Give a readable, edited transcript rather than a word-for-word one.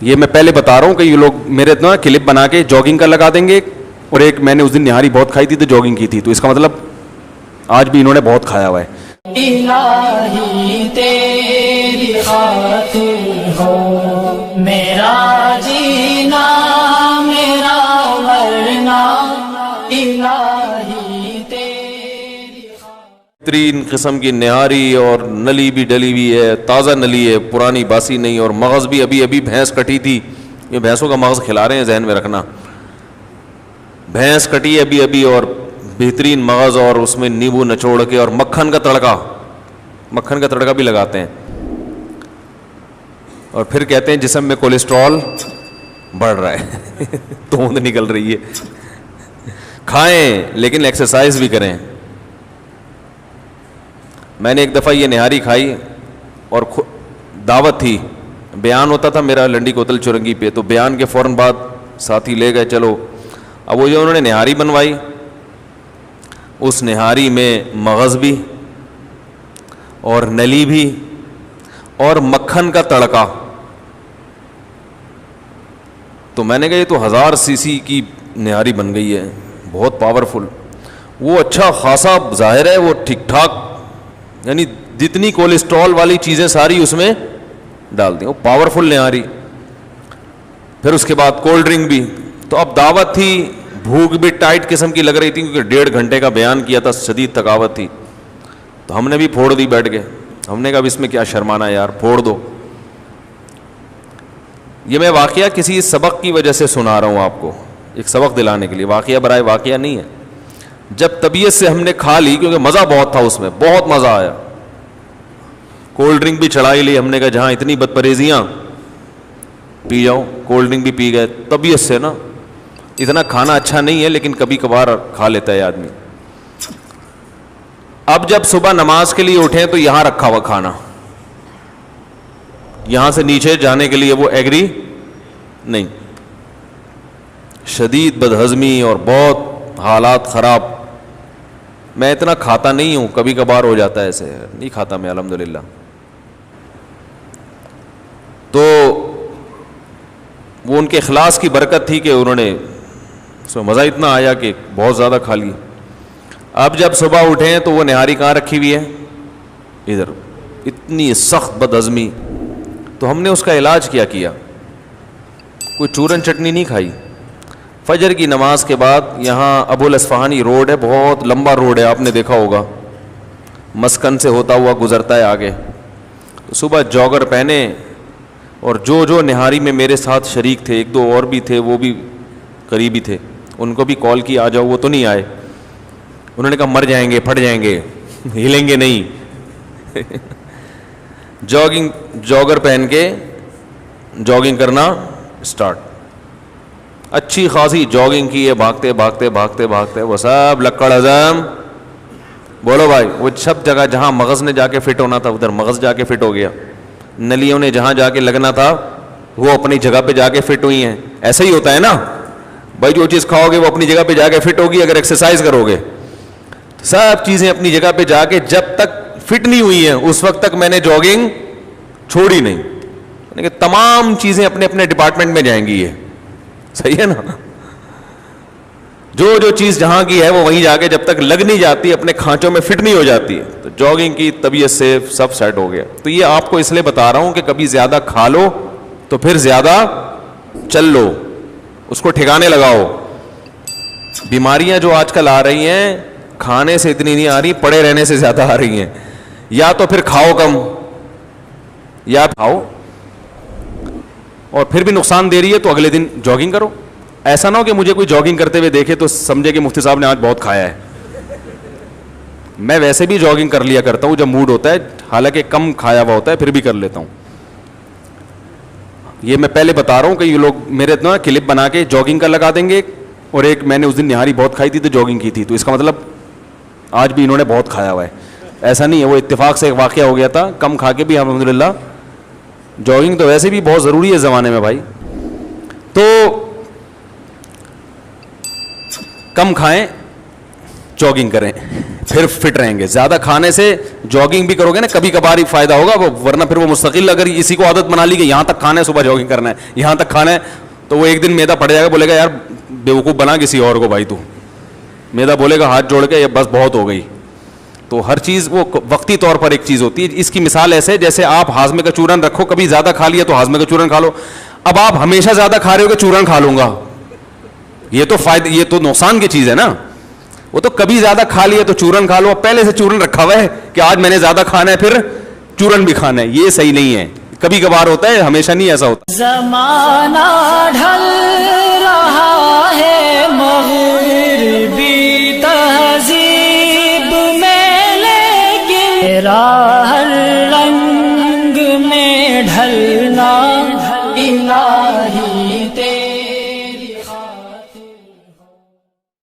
یہ میں پہلے بتا رہا ہوں کہ یہ لوگ میرے اتنا کلپ بنا کے جاگنگ کا لگا دیں گے, اور ایک میں نے اس دن نہاری بہت کھائی تھی تو جاگنگ کی تھی, تو اس کا مطلب آج بھی انہوں نے بہت کھایا ہوا ہے. الہی تیری خاطر ہو میرا جینا میرا مرنا, الہی تیری بہترین قسم کی نہاری, اور نلی بھی ڈلی ہوئی ہے, تازہ نلی ہے, پرانی باسی نہیں, اور مغز بھی ابھی ابھی بھینس کٹی تھی, یہ بھینسوں کا مغز کھلا رہے ہیں, ذہن میں رکھنا, بھینس کٹی ابھی ابھی, اور بہترین مغز, اور اس میں نیبو نچوڑ کے, اور مکھن کا تڑکا بھی لگاتے ہیں, اور پھر کہتے ہیں جسم میں کولیسٹرول بڑھ رہا ہے توند نکل رہی ہے. کھائیں لیکن ایکسرسائز بھی کریں. میں نے ایک دفعہ یہ نہاری کھائی, اور دعوت تھی, بیان ہوتا تھا میرا لنڈی کوتل چورنگی پہ, تو بیان کے فوراً بعد ساتھی لے گئے چلو. اب وہ جو انہوں نے نہاری بنوائی, اس نہاری میں مغز بھی, اور نلی بھی, اور مکھن کا تڑکا, تو میں نے کہا یہ تو 1000 cc کی نہاری بن گئی ہے, بہت پاورفل. وہ اچھا خاصا ظاہر ہے وہ ٹھیک ٹھاک, یعنی جتنی کولیسٹرول والی چیزیں ساری اس میں ڈال دیں, وہ پاورفل نہاری. پھر اس کے بعد کولڈ ڈرنک بھی. تو اب دعوت تھی, بھوک بھی ٹائٹ قسم کی لگ رہی تھی کیونکہ 1.5 گھنٹے کا بیان کیا تھا, شدید تھکاوٹ تھی, تو ہم نے بھی پھوڑ دی بیٹھ کے. ہم نے کہا اب اس میں کیا شرمانا یار, پھوڑ دو. یہ میں واقعہ کسی سبق کی وجہ سے سنا رہا ہوں آپ کو, ایک سبق دلانے کے لیے, واقعہ برائے واقعہ نہیں ہے. جب طبیعت سے ہم نے کھا لی, کیونکہ مزہ بہت تھا اس میں, بہت مزہ آیا, کولڈ ڈرنک بھی چڑھائی لی ہم نے, کہا جہاں اتنی بدپریزیاں پی جاؤ, کولڈ ڈرنک بھی پی گئے. طبیعت سے نا, اتنا کھانا اچھا نہیں ہے لیکن کبھی کبھار کھا لیتا ہے آدمی. اب جب صبح نماز کے لیے اٹھیں تو یہاں رکھا ہوا کھانا, یہاں سے نیچے جانے کے لیے وہ ایگری نہیں, شدید بدہضمی اور بہت حالات خراب. میں اتنا کھاتا نہیں ہوں, کبھی کبھار ہو جاتا ہے, ایسے نہیں کھاتا میں الحمدللہ. تو وہ ان کے اخلاص کی برکت تھی کہ انہوں نے, اس میں مزہ اتنا آیا کہ بہت زیادہ کھا لی. اب جب صبح اٹھیں تو وہ نہاری کہاں رکھی ہوئی ہے, ادھر. اتنی سخت بدہضمی, تو ہم نے اس کا علاج کیا, کوئی چورن چٹنی نہیں کھائی. فجر کی نماز کے بعد یہاں ابو الاصفہانی روڈ ہے, بہت لمبا روڈ ہے, آپ نے دیکھا ہوگا, مسکن سے ہوتا ہوا گزرتا ہے آگے. تو صبح جاگر پہنے, اور جو نہاری میں میرے ساتھ شریک تھے, 1-2 اور بھی تھے, وہ بھی قریبی تھے, ان کو بھی کال کی آ جاؤ, وہ تو نہیں آئے. انہوں نے کہا مر جائیں گے, پھٹ جائیں گے, ہلیں گے نہیں. جاگر پہن کے جاگنگ کرنا اسٹارٹ. اچھی خاصی جاگنگ کی ہے, بھاگتے بھاگتے بھاگتے بھاگتے, وہ سب لکڑ ہضم, بولو بھائی, وہ سب جگہ جہاں مغز نے جا کے فٹ ہونا تھا ادھر مغز جا کے فٹ ہو گیا, نلیوں نے جہاں جا کے لگنا تھا وہ اپنی جگہ پہ جا کے فٹ ہوئی ہیں. ایسا ہی ہوتا ہے نا بھائی, جو چیز کھاؤ گے وہ اپنی جگہ پہ جا کے فٹ ہوگی. اگر ایکسرسائز کرو گے سب چیزیں اپنی جگہ پہ جا کے, جب تک فٹ نہیں ہوئی ہیں اس وقت تک میں نے جاگنگ چھوڑی نہیں. کہ تمام چیزیں اپنے اپنے ڈپارٹمنٹ میں جائیں گی, یہ صحیح ہے نا. جو چیز جہاں کی ہے وہ وہیں جا کے جب تک لگ نہیں جاتی, اپنے کھانچوں میں فٹ نہیں ہو جاتی, تو جاگنگ کی طبیعت سے سب سیٹ ہو گیا. تو یہ آپ کو اس لیے بتا رہا ہوں کہ کبھی زیادہ کھا لو تو پھر زیادہ چل لو, اس کو ٹھکانے لگاؤ. بیماریاں جو آج کل آ رہی ہیں کھانے سے اتنی نہیں آ رہی, پڑے رہنے سے زیادہ آ رہی ہیں. یا تو پھر کھاؤ کم, یا کھاؤ اور پھر بھی نقصان دے رہی ہے تو اگلے دن جاگنگ کرو. ایسا نہ ہو کہ مجھے کوئی جاگنگ کرتے ہوئے دیکھے تو سمجھے کہ مفتی صاحب نے آج بہت کھایا ہے. میں ویسے بھی جاگنگ کر لیا کرتا ہوں جب موڈ ہوتا ہے, حالانکہ کم کھایا ہوا ہوتا ہے پھر بھی کر لیتا ہوں. یہ میں پہلے بتا رہا ہوں کہ یہ لوگ میرے اتنا کلپ بنا کے جاگنگ کا لگا دیں گے, اور ایک میں نے اس دن نہاری بہت کھائی تھی تو جاگنگ کی تھی, تو اس کا مطلب آج بھی انہوں نے بہت کھایا ہوا ہے. ایسا نہیں ہے, وہ اتفاق سے ایک واقعہ ہو گیا تھا, کم کھا کے بھی الحمدللہ. جاگنگ تو ویسے بھی بہت ضروری ہے زمانے میں بھائی, تو کم کھائیں, جاگنگ کریں. پھر فٹ رہیں گے. زیادہ کھانے سے جاگنگ بھی کرو گے نا کبھی کبھار ہی فائدہ ہوگا, ورنہ پھر وہ مستقل اگر اسی کو عادت بنا لی کہ یہاں تک کھانا ہے, صبح جاگنگ کرنا ہے, یہاں تک کھانا ہے, تو وہ ایک دن میدا پڑ جائے گا, بولے گا یار بیوقوف بنا کسی اور کو بھائی, تو میدا بولے گا ہاتھ جوڑ کے یہ بس بہت ہو گئی. تو ہر چیز وہ وقتی طور پر ایک چیز ہوتی ہے. اس کی مثال ایسے جیسے آپ ہاضمے کا چورن رکھو, کبھی زیادہ کھا لیا تو ہاضمے کا چورن کھا لو. اب آپ ہمیشہ زیادہ کھا رہے ہو کہ چورن کھا لوں گا, یہ تو فائدہ, یہ تو نقصان کی چیز ہے نا. وہ تو کبھی زیادہ کھا لیا تو چورن کھا لو, پہلے سے چورن رکھا ہوا ہے کہ آج میں نے زیادہ کھانا ہے پھر چورن بھی کھانا ہے. یہ صحیح نہیں ہے, کبھی کبھار ہوتا ہے, ہمیشہ نہیں ایسا ہوتا. زمانہ ڈھل رہا ہے مغربی تہذیب میں, لیکن میرا